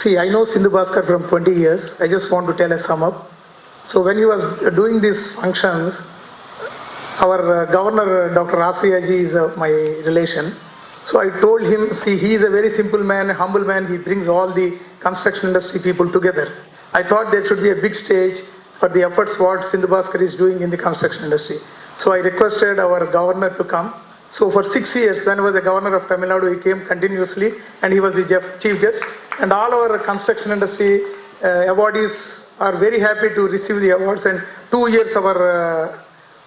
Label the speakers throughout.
Speaker 1: See, I know Sindhu Bhaskar from 20 years. I just want to tell a sum up. So when he was doing these functions, our governor, Dr. Rasriyaji, is my relation. So I told him, see, he is a very simple man, a humble man. He brings all the construction industry people together. I thought there should be a big stage for the efforts what Sindhu Bhaskar is doing in the construction industry. So I requested our governor to come. So for 6 years, when I was the governor of Tamil Nadu, he came continuously and he was the chief guest. And all our construction industry awardees are very happy to receive the awards. And 2 years our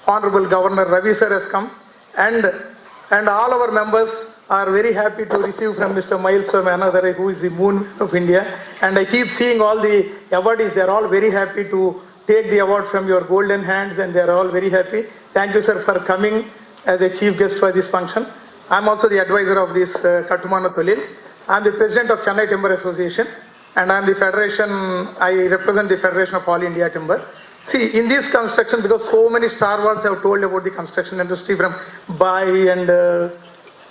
Speaker 1: Honorable Governor Ravi sir has come. And all our members are very happy to receive from Mr. Miles Swaminathan, who is the moon man of India. And I keep seeing all the awardees, they are all very happy to take the award from your golden hands, and they are all very happy. Thank you, sir, for coming as a chief guest for this function. I am also the advisor of this Kattumana Tholil. I am the president of Chennai Timber Association, and I am the federation, I represent the Federation of All India Timber. See, in this construction, because so many stalwarts have told about the construction industry from Bai and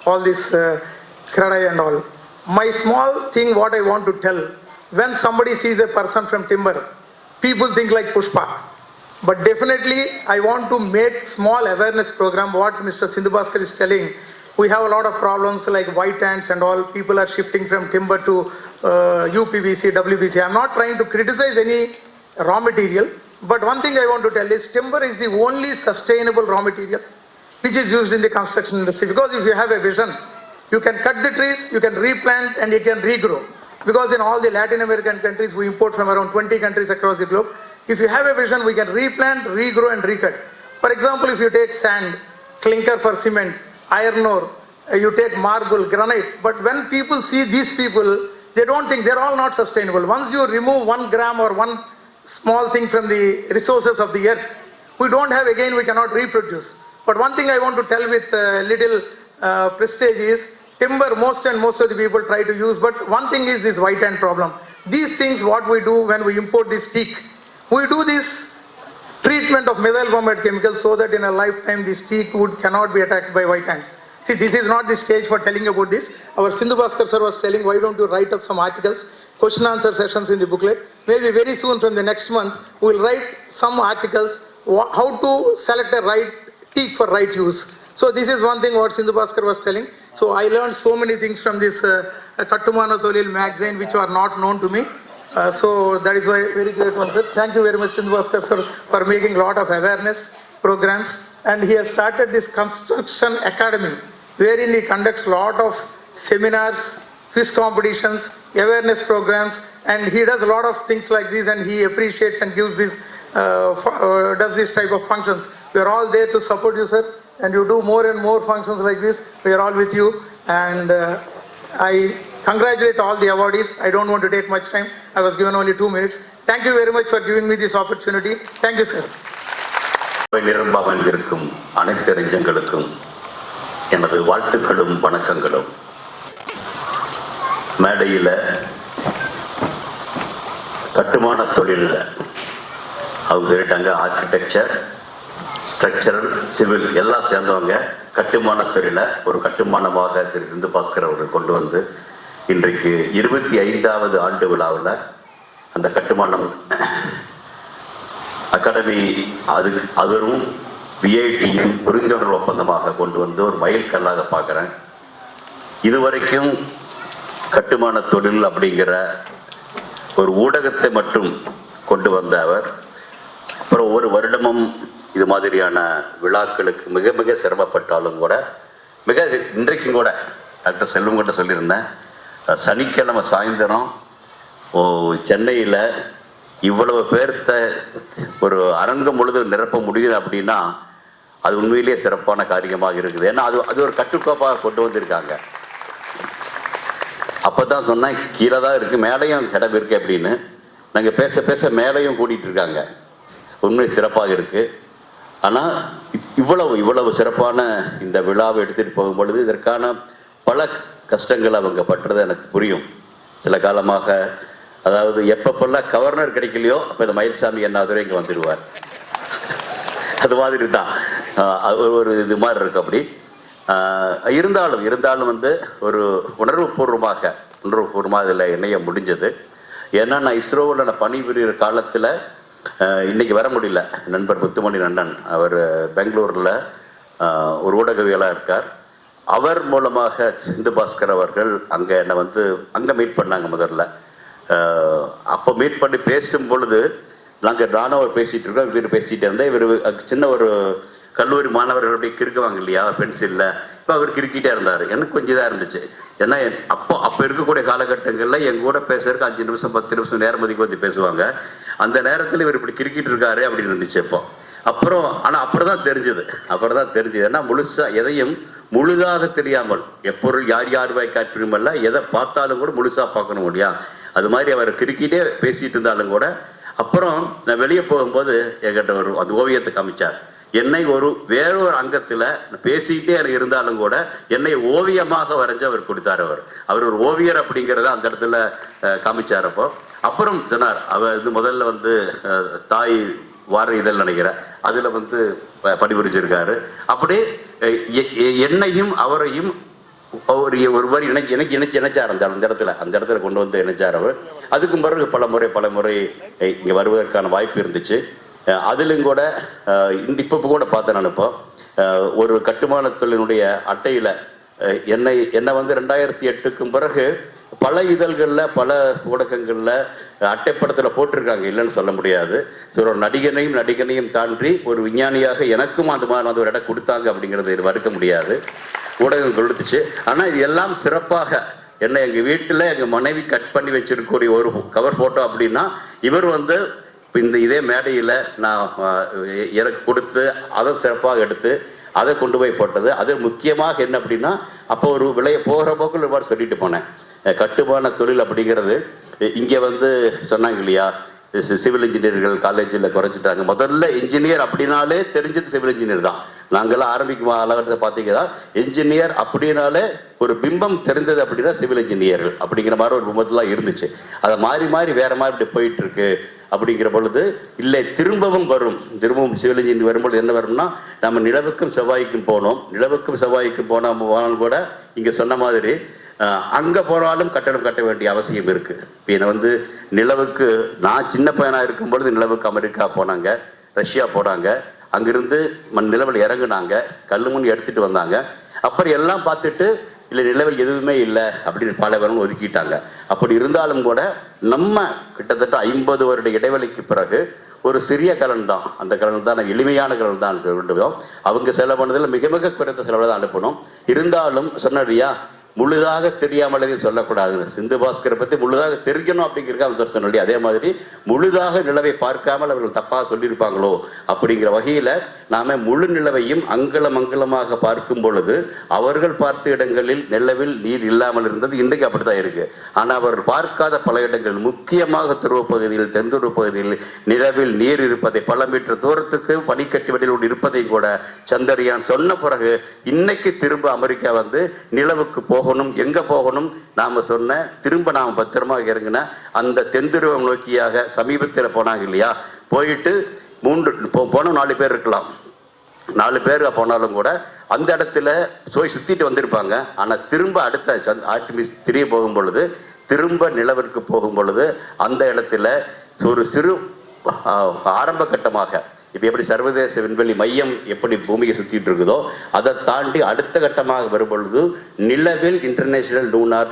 Speaker 1: all this Kradai and all. My small thing, what I want to tell, when somebody sees a person from timber, people think like Pushpa. But definitely, I want to make small awareness program, what Mr. Sindhu Bhaskar is telling. We have a lot of problems like white ants and all. People are shifting from timber to UPVC, WBC. I'm not trying to criticize any raw material. But one thing I want to tell is timber is the only sustainable raw material which is used in the construction industry. Because if you have a vision, you can cut the trees, you can replant, and you can regrow. Because in all the Latin American countries, we import from around 20 countries across the globe. If you have a vision, we can replant, regrow, and recut. For example, if you take sand, clinker for cement, iron ore, you take marble, granite. But when people see these people, they don't think, they're all not sustainable. Once you remove 1 gram or one small thing from the resources of the earth, we don't have, again, we cannot reproduce. But one thing I want to tell with little prestige is, timber, most of the people try to use, but one thing is this white ant problem. These things, what we do when we import this teak, we do this treatment of methyl bromide chemicals so that in a lifetime this teak wood cannot be attacked by white ants. See, this is not the stage for telling about this. Our Sindhu Bhaskar sir was telling, why don't you write up some articles, question answer sessions in the booklet. Maybe very soon from the next month, we will write some articles, how to select a right teak for right use. So this is one thing what Sindhu Bhaskar was telling. So I learned so many things from this Kattumana Tholil magazine which are not known to me. So that is why very great one, sir. Thank you very much, Sindhu Bhaskar sir, for making a lot of awareness programs. And he has started this construction academy, wherein he conducts a lot of seminars, quiz competitions, awareness programs, and he does a lot of things like this, and he appreciates and gives this, does this type of functions. We are all there to support you, sir, and you do more and more functions like this. We are all with you, and I congratulate all the awardees. I don't want to take much time. I was given only 2 minutes. Thank you very much for giving me this opportunity. Thank you, sir.
Speaker 2: நிரம்பாமல் அனைத்து நெஞ்சங்களுக்கும் எனது வாழ்த்துக்களும் வணக்கங்களும். மேடையில் கட்டுமான தொழிலில் அவங்க சொல்லிட்டாங்க, architecture, structural, civil எல்லாம் சேர்ந்தவங்க கட்டுமான தொழிலை ஒரு கட்டுமானமாக திரு சிந்து பாஸ்கர் அவர்கள் கொண்டு வந்து இன்றைக்கு 25வது ஆண்டு விழாவில் அந்த கட்டுமானம் அகாடமி அதுவும் விஐடியும் புரிந்துணர்வு ஒப்பந்தமாக கொண்டு வந்து ஒரு மைல்கல்லாக பார்க்குறேன். இதுவரைக்கும் கட்டுமான தொழில் அப்படிங்கிற ஒரு ஊடகத்தை மட்டும் கொண்டு வந்த அவர், அப்புறம் ஒரு வருடமும் இது மாதிரியான விழாக்களுக்கு மிக மிக சிரமப்பட்டாலும் கூட, இன்றைக்கும் கூட டாக்டர் செல்வம் கிட்ட சொல்லியிருந்தேன், சனிக்கிழமை சாயந்தரம் சென்னையில் இவ்வளவு பேர்த்த ஒரு அரங்கம் முழுதும் நிரப்ப முடியும் அப்படின்னா அது உண்மையிலேயே சிறப்பான காரியமாக இருக்குது. ஏன்னா அது ஒரு கட்டுக்கோப்பாக கொண்டு வந்திருக்காங்க. அப்போ தான் சொன்னேன், கீழே தான் இருக்குது, மேலேயும் இடம் இருக்குது அப்படின்னு. நாங்கள் பேச பேச மேலேயும் கூட்டிகிட்டு இருக்காங்க. உண்மை சிறப்பாக இருக்குது. ஆனால் இவ்வளவு சிறப்பான இந்த விழாவை எடுத்துகிட்டு போகும்பொழுது இதற்கான பல கஷ்டங்கள் அவங்க பட்டுறது எனக்கு புரியும். சில காலமாக, அதாவது எப்பப்பெல்லாம் கவர்னர் கிடைக்கலையோ அப்போ இந்த மயில்சாமி அண்ணாதுரை இங்கே வந்துடுவார். அது மாதிரி தான் ஒரு இது மாதிரி இருக்கு. அப்படி இருந்தாலும் வந்து ஒரு உணர்வுபூர்வமாக இதில் இணைய முடிஞ்சது. ஏன்னா நான் இஸ்ரோவில் நான் பணிபுரிகிற காலத்தில் இன்னைக்கு வர முடியல. நண்பர் முத்துமணி அண்ணன் அவர் பெங்களூரில் ஒரு ஊடகவியலாக இருக்கார். அவர் மூலமாக சிந்து பாஸ்கர் அவர்கள் அங்கே என்னை வந்து அங்கே மீட் பண்ணாங்க முதல்ல. அப்போ மீட் பண்ணி பேசும் பொழுது நானும் அவர் பேசிகிட்டு இருக்கோம், இவர் பேசிகிட்டே இருந்தேன். இவர் சின்ன ஒரு கல்லூரி மாணவர்கள் அப்படி கிறுக்குவாங்க இல்லையா பென்சிலில், இப்போ அவர் கிறுக்கிட்டே இருந்தார். எனக்கு கொஞ்சம் இதாக இருந்துச்சு. ஏன்னா அப்போ இருக்கக்கூடிய காலகட்டங்களில் என் கூட பேசுறதுக்கு 5 நிமிஷம் 10 நிமிஷம் நேரம் ஒதுக்கி பேசுவாங்க. அந்த நேரத்தில் இவர் இப்படி கிறுக்கிட்டு இருக்காரு அப்படின்னு இருந்துச்சு. அப்புறம் தான் தெரிஞ்சது. ஏன்னா முழுசாக எதையும் முழுதாக தெரியாமல் எப்பொருள் யார் யார் வாய்க்காற் பிரிமல்ல, எதை பார்த்தாலும் கூட முழுசாக பார்க்கணும் இல்லையா, அது மாதிரி அவர் கிறுக்கிட்டே பேசிகிட்டு இருந்தாலும் கூட அப்புறம் நான் வெளியே போகும்போது என்கிட்ட அந்த ஓவியத்தை காமிச்சார். என்னை வேறொரு அங்கத்தில் பேசிக்கிட்டே எனக்கு இருந்தாலும் கூட என்னை ஓவியமாக வரைஞ்சு அவர் கொடுத்தார். அவர் ஒரு ஓவியர் அப்படிங்கிறத அந்த இடத்துல காமிச்சார். அப்புறம் சொன்னார், அவர் முதல்ல வந்து தாய் வார இதழ் நினைக்கிறேன், அதில் வந்து பணிபுரிஞ்சிருக்காரு. அப்படி என்னையும் அவரையும் ஒருவர் இணைச்சார் அந்த இடத்துல கொண்டு வந்து இணைச்சார் அவர். அதுக்கு பிறகு பல முறை இங்கே வருவதற்கான வாய்ப்பு இருந்துச்சு. அதிலும் கூட இப்போ கூட பார்த்தேன். நான் இப்போ ஒரு கட்டுமான தொழிலினுடைய அட்டையில் என்னை வந்து 2008க்கு பிறகு பல இதழ்களில் பல ஊடகங்களில் அட்டைப்படத்தில் போட்டிருக்காங்க, இல்லைன்னு சொல்ல முடியாது. ஸோ ஒரு நடிகனையும் தாண்டி ஒரு விஞ்ஞானியாக எனக்கும் அந்த மாதிரி ஒரு இடம் கொடுத்தாங்க அப்படிங்கிறது மறுக்க முடியாது. ஊடகம் கொடுத்துச்சு. ஆனால் இது எல்லாம் சிறப்பாக என்ன எங்கள் வீட்டில் எங்கள் மனைவி கட் பண்ணி வச்சிருக்கக்கூடிய ஒரு கவர் ஃபோட்டோ அப்படின்னா இவர் வந்து இதே மேடையில் நான் எனக்கு கொடுத்து அதை சிறப்பாக எடுத்து அதை கொண்டு போய் போட்டது. அது முக்கியமாக என்ன அப்படின்னா அப்போ ஒரு போகிற போக்கில் ஒரு மாதிரி சொல்லிட்டு போனேன். கட்டுமான தொழில் அப்படிங்கிறது இங்கே வந்து சொன்னாங்க இல்லையா, சிவில் இன்ஜினியர்கள் காலேஜில் குறைச்சிட்டாங்க. முதல்ல இன்ஜினியர் அப்படின்னாலே தெரிஞ்சது சிவில் இன்ஜினியர் தான். நாங்கள்லாம் ஆரம்பிக்கும் அளவுக்கு பார்த்தீங்கன்னா இன்ஜினியர் அப்படின்னாலே ஒரு பிம்பம் தெரிந்தது அப்படின்னா சிவில் இன்ஜினியர்கள் அப்படிங்கிற மாதிரி ஒரு பிம்பத்துலாம் இருந்துச்சு. அதை மாறி வேறு மாதிரி இப்படி போயிட்டுருக்கு. அப்படிங்கிற பொழுது இல்லை, திரும்பவும் சிவில் இன்ஜினியர் வரும்பொழுது என்ன வரும்னா, நம்ம நிலவுக்கும் செவ்வாய்க்கும் போனாலும் கூட இங்கே சொன்ன மாதிரி அங்கே போனாலும் கட்டடம் கட்ட வேண்டிய அவசியம் இருக்குது. இப்போ என்னை வந்து நிலவுக்கு நான் சின்ன பையனாக இருக்கும் பொழுது நிலவுக்கு அமெரிக்கா போனாங்க, ரஷ்யா போனாங்க, அங்கிருந்து நிலவில் இறங்குனாங்க, கல்லுமுன் எடுத்துகிட்டு வந்தாங்க. அப்புறம் எல்லாம் பார்த்துட்டு இல்லை நிலவில் எதுவுமே இல்லை அப்படின்னு பல பேரும் ஒதுக்கிட்டாங்க. அப்படி இருந்தாலும் கூட நம்ம கிட்டத்தட்ட 50 வருட இடைவெளிக்கு பிறகு ஒரு சிறிய கலன் தான், அந்த கலன் தான் எளிமையான கலன் தான் அனுப்பினோம். அவங்க செலவு பண்ணதில் மிக மிக குறைந்த செலவில் தான் அனுப்பணும். இருந்தாலும் சொன்னியா முழுதாக தெரியாமலே சொல்லக்கூடாது. சிந்து பாஸ்கரை பற்றி முழுதாக தெரிஞ்கணும் அப்படிங்கிறக்க அவர் சொன்னி. அதே மாதிரி முழுதாக நிலவை பார்க்காமல் அவர்கள் தப்பாக சொல்லியிருப்பாங்களோ அப்படிங்கிற வகையில் நாம் முழு நிலவையும் அங்கலமாக பார்க்கும் பொழுது அவர்கள் பார்த்த இடங்களில் நிலவில் நீர் இல்லாமல் இருந்தது. இன்றைக்கு அப்படி தான் இருக்குது. ஆனால் அவர்கள் பார்க்காத பல இடங்கள், முக்கியமாக துருவப் பகுதியில் தென்துருவ பகுதியில் நிலவில் நீர் இருப்பதை, பல மீட்டர் தூரத்துக்கு பனிக்கட்டி வடிவில் இருப்பதை கூட சந்திரயான் சொன்ன பிறகு இன்னைக்கு திரும்ப அமெரிக்கா வந்து நிலவுக்கு எங்க போகணும் நாம சொன்ன திரும்ப நாம பத்திரமா இறங்கின அந்த தென்துருவம் நோக்கியாக சமீபத்தில் போனாங்க இல்லையா, போயிட்டு 4 பேர் இருக்கலாம். 4 பேர் போனாலும் கூட அந்த இடத்துல சுத்திட்டு வந்திருப்பாங்க. ஆனா திரும்ப அடுத்த ஆர்டிமிஸ் 3 போகும் பொழுது, திரும்ப நிலவிற்கு போகும் பொழுது அந்த இடத்துல ஒரு சிறு ஆரம்ப கட்டமாக இப்போ எப்படி சர்வதேச விண்வெளி மையம் எப்படி பூமியை சுற்றிட்டு இருக்குதோ அதை தாண்டி அடுத்த கட்டமாக வரும்பொழுது நிலவில் இன்டர்நேஷனல் லூனார்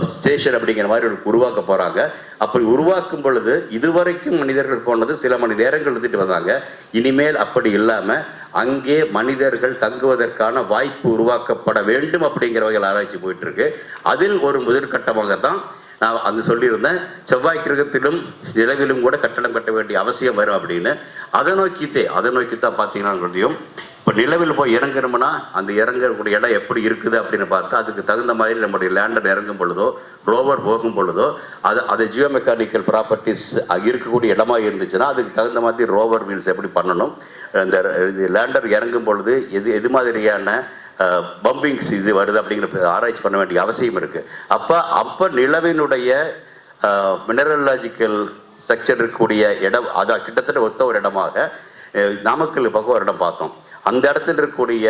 Speaker 2: ஸ்டேஷன் அப்படிங்கிற மாதிரி உருவாக்க போகிறாங்க. அப்படி உருவாக்கும் பொழுது இதுவரைக்கும் மனிதர்கள் போனது சில மணி நேரங்கள் எடுத்துகிட்டு வந்தாங்க. இனிமேல் அப்படி இல்லாமல் அங்கே மனிதர்கள் தங்குவதற்கான வாய்ப்பு உருவாக்கப்பட வேண்டும் அப்படிங்கிற வகையில் ஆராய்ச்சி போயிட்டுருக்கு. அதில் ஒரு முதற்கட்டமாக தான் நான் அந்த சொல்லியிருந்தேன், செவ்வாய் கிரகத்திலும் நிலவிலும் கூட கட்டடம் கட்ட வேண்டிய அவசியம் வரும் அப்படின்னு. அதை நோக்கித்தான் பார்த்தீங்கன்னா முடியும். இப்போ நிலவில் போய் இறங்குறோம்னா அந்த இறங்கக்கூடிய இடம் எப்படி இருக்குது அப்படின்னு பார்த்தா அதுக்கு தகுந்த மாதிரி நம்முடைய லேண்டர் இறங்கும் பொழுதோ ரோவர் போகும் பொழுதோ அது ஜியோமெக்கானிக்கல் ப்ராப்பர்ட்டிஸ் இருக்கக்கூடிய இடமா இருந்துச்சுன்னா அதுக்கு தகுந்த மாதிரி ரோவர் வீல்ஸ் எப்படி பண்ணணும், இந்த லேண்டர் இறங்கும் பொழுது எது மாதிரியான பம்பிங்ஸ் இது வருது அப்படிங்கிற ஆராய்ச்சி பண்ண வேண்டிய அவசியம் இருக்குது. அப்போ நிலவினுடைய மினரலாஜிக்கல் ஸ்ட்ரக்சர் இருக்கக்கூடிய இடம் அதான் கிட்டத்தட்ட ஒத்த ஒரு இடமாக நாமக்கல் பக்கம் ஒரு இடம் பார்த்தோம். அந்த இடத்துல இருக்கக்கூடிய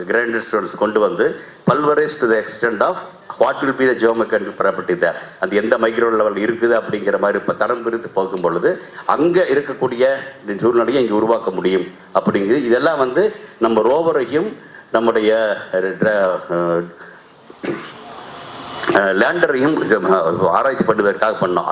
Speaker 2: கிரைண்டர் ஸ்டோன்ஸ் கொண்டு வந்து pulverise to the extent of what will be the geometric property there, அது எந்த மைக்ரோ லெவல் இருக்குது அப்படிங்கிற மாதிரி இப்போ தரம் பிரித்து போகும் பொழுது அங்கே இருக்கக்கூடிய இந்த சூழ்நிலையை இங்கே உருவாக்க முடியும் அப்படிங்கிறது. இதெல்லாம் வந்து நம்ம ரோவரையும் நம்முடைய லேண்டரையும் ஆராய்ச்சி பண்ணுவதற்காக பண்ணோம்.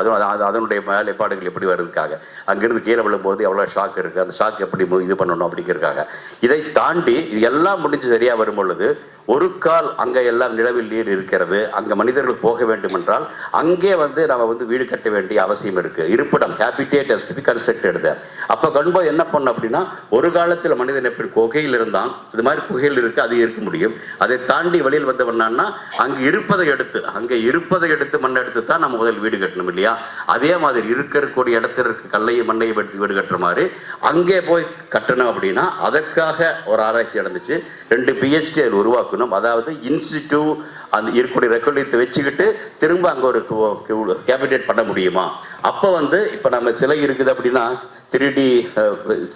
Speaker 2: அதனுடைய வேலைப்பாடுகள் எப்படி வர்றதுக்காக, அங்கிருந்து கீழே விழும்போது எவ்வளோ ஷாக் இருக்குது, அந்த ஷாக் எப்படி இது பண்ணணும் அப்படிங்கிறதுக்காக. இதை தாண்டி இது எல்லாம் முடிஞ்சு சரியாக வரும் பொழுது ஒரு கால் அங்கே எல்லாம் நிலவில் நீர் இருக்கிறது, அங்கே மனிதர்கள் போக வேண்டும் என்றால் அங்கே வந்து நம்ம வந்து வீடு கட்ட வேண்டிய அவசியம் இருக்குது. இருப்பிடம் habitat has to be constructed there. அப்போ கண்போது என்ன பண்ணோம் அப்படின்னா, ஒரு காலத்தில் மனிதன் எப்படி குகையில் இருந்தான், இது மாதிரி குகையில் இருக்குது, அது இருக்க முடியும். அதை தாண்டி வெளியில் வந்தவனான்னா அங்கே இருப்பதை எடுத்து மண் எடுத்து தான் நம்ம முதல் வீடு கட்டணும் இல்லையா? அதே மாதிரி இருக்கக்கூடிய இடத்துல இருக்க கல்லையும் மண்ணையும் எடுத்து வீடு கட்டுற மாதிரி அங்கே போய் கட்டணும் அப்படின்னா அதற்காக ஒரு ஆராய்ச்சி நடந்துச்சு. 2 PhD அதில் உருவாக்கணும். அதாவது இன்ஸ்டிடியூ அந்த இருக்கக்கூடிய ரெக்கார்டத்தை வச்சுக்கிட்டு திரும்ப அங்கே ஒரு கேபிடேட் பண்ண முடியுமா? அப்போ வந்து இப்போ நம்ம சிலை இருக்குது அப்படின்னா 3D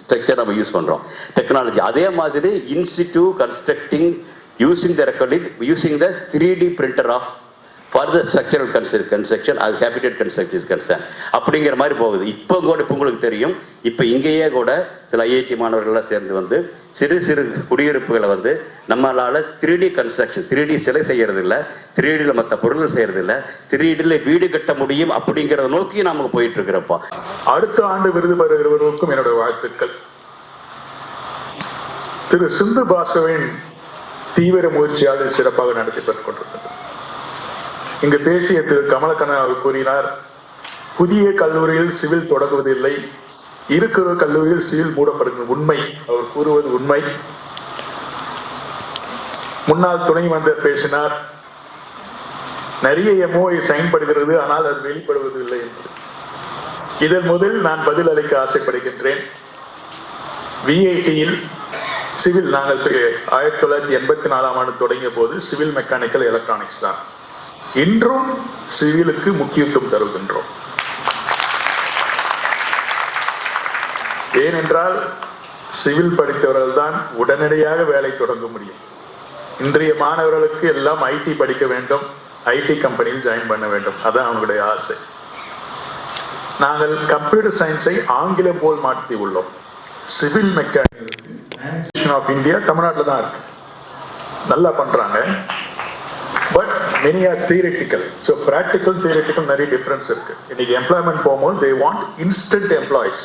Speaker 2: ஸ்ட்ரக்சர் நம்ம யூஸ் பண்ணுறோம் டெக்னாலஜி. அதே மாதிரி institute constructing using the recording using the 3D printer of for the structural construction அது கேபிடேட் கன்ஸ்ட்ரக்ஷன் இஸ் கன்சர்ன் அப்படிங்கிற மாதிரி போகுது. இப்போ கூட இப்போ உங்களுக்கு தெரியும், இப்போ இங்கேயே கூட சில IIT மாணவர்கள்லாம் சேர்ந்து வந்து சிறு சிறு குடியிருப்புகளை வந்து நம்மளால் 3D கன்ஸ்ட்ரக்ஷன் 3D சிலை செய்கிறது இல்லை, 3Dயில் மற்ற பொருள்கள் செய்கிறது இல்லை, 3Dயில் வீடு கட்ட முடியும் அப்படிங்கிறத நோக்கி நமக்கு போயிட்டு இருக்கிறப்போ.
Speaker 3: அடுத்த ஆண்டு விருது பெறுகிறவர்களுக்கும் என்னுடைய வாழ்த்துக்கள். திரு சிந்து பாஸ்கவின் தீவிர முயற்சியால் சிறப்பாக நடைபெற்றுக் கொண்டிருக்கிறது. இங்கு பேசிய திரு கமலக்கண்ணன் அவர் கூறினார், புதிய கல்லூரியில் சிவில் தொடங்குவதில்லை, இருக்கிற கல்லூரியில் சிவில் மூடப்படுகிறது. உண்மை, அவர் கூறுவது உண்மை. முன்னாள் துணை மந்திரி பேசினார், நிறைய MOU சைன் படுகிறது, ஆனால் அது வெளிப்படுவதில்லை என்று. இதன் முதல் நான் பதில் அளிக்க ஆசைப்படுகின்றேன். VITயில் சிவில் நாங்கள் 1984ஆம் ஆண்டு தொடங்கிய போது சிவில் மெக்கானிக்கல் எலக்ட்ரானிக்ஸ் தான். இன்றும் சிவிலுக்கு முக்கியத்துவம் தருகின்றோம். ஏனென்றால் சிவில் படித்தவர்கள் தான் உடனடியாக வேலை தொடங்க முடியும். இன்றைய மாணவர்களுக்கு எல்லாம் IT படிக்க வேண்டும், IT கம்பெனியில் ஜாயின் பண்ண வேண்டும், அதான் அவங்களுடைய ஆசை. நாங்கள் கம்ப்யூட்டர் சயின்ஸை ஆங்கிலம் போல் மாற்றி உள்ளோம். சிவில் மெக்கானிக் ஆஃப் இந்தியா தமிழ்நாட்டில் தான் இருக்கு, நல்லா பண்றாங்க. But many are theoretical. So practical theoretical நிறைய டிஃபரன்ஸ் இருக்கு. இன்னைக்கு எம்ப்ளாய்மெண்ட் போகும்போது they want instant employees.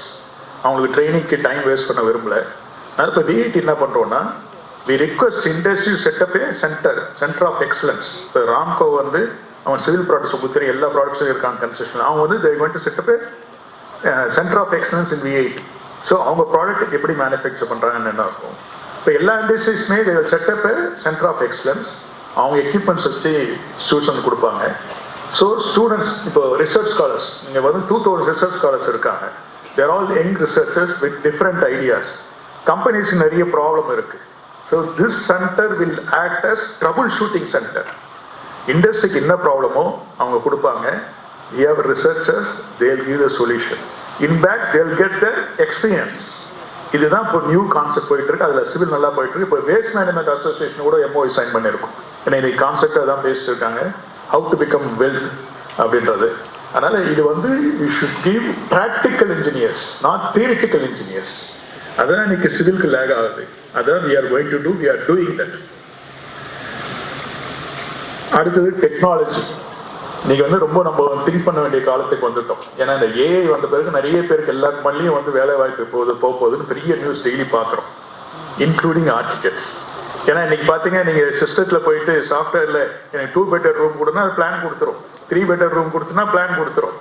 Speaker 3: அவங்களுக்கு ட்ரைனிங்க்கு டைம் வேஸ்ட் பண்ண விரும்பல. அதனால இப்போ VIT என்ன பண்றோம்னா, we request industry set up a center of excellence. இப்போ ராம்கோ வந்து அவன் சிவில் ப்ராடக்ட்ஸ் உங்களுக்கு எல்லா ப்ராடக்ட்ஸும் இருக்காங்க கன்ஸ்ட்ரக்ஷன். அவங்க வந்து they going to set up a center of excellence in VIT. So அவங்க ப்ராடக்ட் எப்படி மேனுஃபேக்சர் பண்றாங்கன்னு என்ன இருக்கும். இப்போ எல்லா இண்டஸ்ட்ரீஸ்மே they will set up a center of excellence. அவங்க எக்யூப்மெண்ட்ஸ் வச்சு ஸ்டூடெண்ட்ஸ் கொடுப்பாங்க. ஸோ ஸ்டூடெண்ட்ஸ் இப்போ ரிசர்ச் ஸ்காலர்ஸ் இங்கே வந்து 2000 ரிசர்ச் ஸ்காலர்ஸ் இருக்காங்க. They're all young researchers with different ideas. கம்பெனிஸ்க்கு நிறைய ப்ராப்ளம் இருக்கு. So this center will act as trouble shooting center. இண்டஸ்ட்ரிக்கு என்ன ப்ராப்ளமோ அவங்க கொடுப்பாங்க. We have researchers, they will give the solution. In fact, they will get the experience. இதுதான் இப்போ new concept போயிட்டு இருக்கு. அதில் சிவில் நல்லா போயிட்டு இருக்கு. இப்போ வேஸ்ட் மேனேஜ்மெண்ட் அசோசியேஷன் கூட MOU சைன் பண்ணியிருக்கும். ஏன்னா இன்னைக்கு கான்செப்ட் தான் பேசிட்டு இருக்காங்க, ஹவு டு பிகம் வெல்த் அப்படின்றது. அதனால இது வந்து you should give practical engineers, not theoretical engineers. அதான் இன்னைக்கு சிவிலுக்கு லேக் ஆகுது. அதான் we are going to do, we are doing that. அடுத்தது டெக்னாலஜி. இன்னைக்கு வந்து ரொம்ப நம்ம திங்க் பண்ண வேண்டிய காலத்துக்கு வந்துட்டோம். ஏன்னா இந்த AI வந்த பிறகு நிறைய பேருக்கு எல்லாருக்கு மல்லியும் வந்து வேலை வாய்ப்பு போகுதுன்னு பெரிய நியூஸ் டெய்லி பார்க்குறோம், இன்க்ளூடிங் ஆர்கிடெக்ட்ஸ். ஏன்னா இன்னைக்கு பார்த்தீங்க, நீங்கள் சிஸ்டத்தில் போயிட்டு சாஃப்ட்வேரில் எனக்கு 2 பெட்டர் ரூம் கொடுனா அது பிளான் கொடுத்துரும், 3 பெட்டர் ரூம் கொடுத்துனா பிளான் கொடுத்துரும்.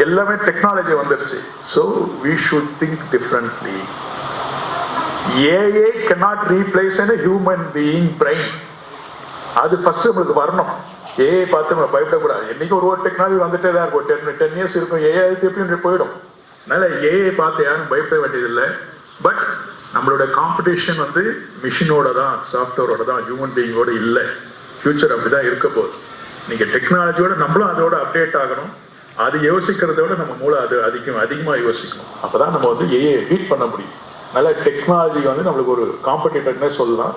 Speaker 3: எல்லாமே டெக்னாலஜி வந்துருச்சு. So we should think differently. AI cannot replace a human being brain. அது ஃபர்ஸ்ட் நம்மளுக்கு வரணும். AI பார்த்து நம்ம பயப்படக்கூடாது. என்னைக்கு ஒரு டெக்னாலஜி வந்துட்டே தான் இருக்கும். 10 years இருக்கும், AI எப்படியும் போயிடும். அதனால AI பார்த்து யாரும் பயப்பட வேண்டியதில்லை. பட் நம்மளோட காம்படிஷன் வந்து மிஷினோட தான், சாஃப்ட்வேரோட தான், ஹியூமன் பீயிங்கோட இல்லை. ஃபியூச்சர் அப்படிதான் இருக்க போகுது. நீங்க டெக்னாலஜியோட நம்மளும் அதோட அப்டேட் ஆகணும். அது யோசிக்கிறத விட நம்ம மூளை அது அதிகமாக யோசிக்கணும். அப்பதான் நம்ம வந்து AI பீட் பண்ண முடியும். அதனால டெக்னாலஜி வந்து நம்மளுக்கு ஒரு காம்படிட்டர்னே சொல்லலாம்.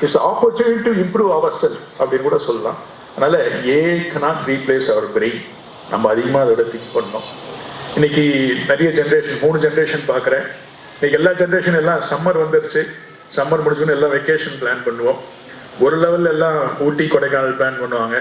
Speaker 3: It's opportunity to improve our self அப்படின்னு கூட சொல்லலாம். அதனால AI cannot replace our brain. நம்ம அதிகமாக அதோட திங்க் பண்ணோம். இன்னைக்கு நிறைய ஜென்ரேஷன் 3 ஜென்ரேஷன் பார்க்குறேன். இன்னைக்கு எல்லா ஜென்ரேஷன் எல்லாம் சம்மர் வந்துருச்சு, சம்மர் முடிச்சுன்னு எல்லாம் வெக்கேஷன் பிளான் பண்ணுவோம். ஒரு லெவலில் எல்லாம் ஊட்டி கொடைக்கானல் பிளான் பண்ணுவாங்க.